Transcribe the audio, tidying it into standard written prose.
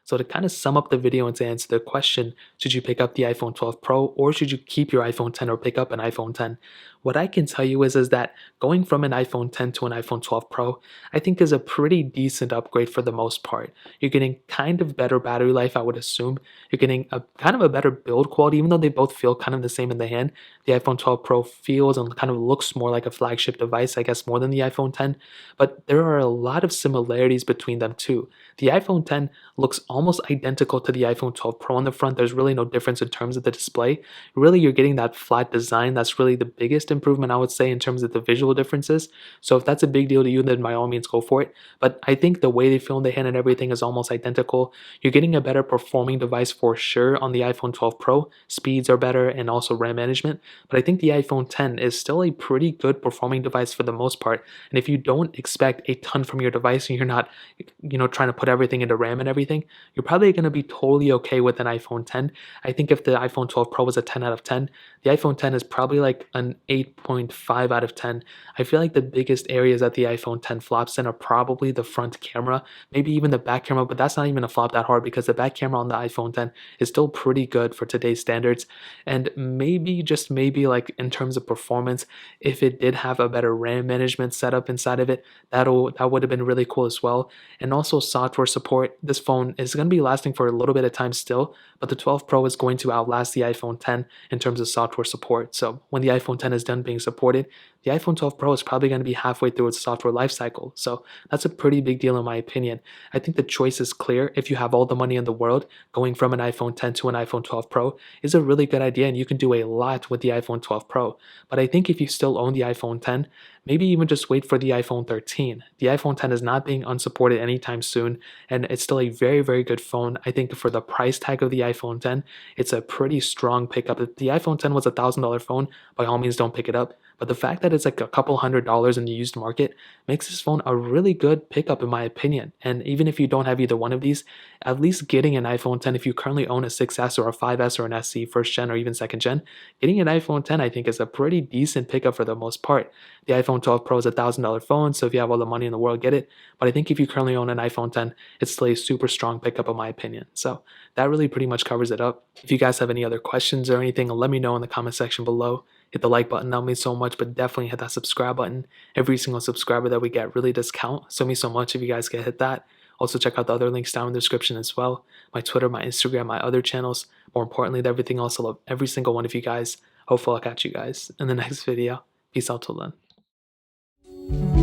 So to kind of sum up the video and to answer the question, should you pick up the iPhone 12 Pro or should you keep your iPhone 10 or pick up an iPhone 10? What I can tell you is that going from an iPhone 10 to an iPhone 12 Pro, I think is a pretty decent upgrade for the most part. You're getting kind of better battery life, I would assume. You're getting a kind of a better build quality, even though they both feel kind of the same in the hand. The iPhone 12 Pro feels and kind of looks more like a flagship device, I guess, more than the iPhone 10. But there are a lot of similarities between them too. The iPhone 10 looks almost identical to the iPhone 12 Pro on the front. There's really no difference in terms of the display. Really, you're getting that flat design. That's really the biggest improvement, I would say, in terms of the visual differences. So if that's a big deal to you, then by all means go for it. But I think the way they feel in the hand and everything is almost identical. You're getting a better performing device for sure on the iPhone 12 Pro. Speeds are better and also RAM management. But I think the iPhone 10 is still a pretty good performing device for the most part. And if you don't expect a ton from your device and you're not, trying to put everything into RAM and everything, you're probably going to be totally okay with an iPhone 10. I think if the iPhone 12 Pro was a 10 out of 10, the iPhone 10 is probably like an 8.5 out of 10. I feel like the biggest areas that the iPhone 10 flops in are probably the front camera, maybe even the back camera, but that's not even a flop that hard because the back camera on the iPhone 10 is still pretty good for today's standards. And maybe, just maybe, like in terms of performance, if it did have a better RAM management setup inside of it, that would have been really cool as well. And also software support. This phone is going to be lasting for a little bit of time still, but the 12 Pro is going to outlast the iPhone 10 in terms of software support. So when the iPhone 10 is done being supported, the iPhone 12 Pro is probably going to be halfway through its software lifecycle. So that's a pretty big deal in my opinion. I think the choice is clear. If you have all the money in the world, going from an iPhone 10 to an iPhone 12 Pro is a really good idea and you can do a lot with the iPhone 12 Pro. But I think if you still own the iPhone 10, maybe even just wait for the iPhone 13. The iPhone 10 is not being unsupported anytime soon, and it's still a very, very good phone. I think for the price tag of the iPhone 10, it's a pretty strong pickup. If the iPhone 10 was $1,000 phone, by all means don't pick it up. But the fact that it's like a couple $100s in the used market makes this phone a really good pickup in my opinion. And even if you don't have either one of these, at least getting an iPhone 10, if you currently own a 6S or a 5S or an SE first gen or even second gen, getting an iPhone 10 I think is a pretty decent pickup for the most part. The iPhone 12 Pro is $1,000 phone, so if you have all the money in the world, get it. But I think if you currently own an iPhone 10, it's still a super strong pickup in my opinion. So that really pretty much covers it up. If you guys have any other questions or anything, let me know in the comment section below. Hit the like button, that means so much, but definitely hit that subscribe button. Every single subscriber that we get really does count, so it means so much if you guys can hit that. Also check out the other links down in the description as well. My Twitter, my Instagram, my other channels. More importantly, everything else. I love every single one of you guys. Hopefully I'll catch you guys in the next video. Peace out till then.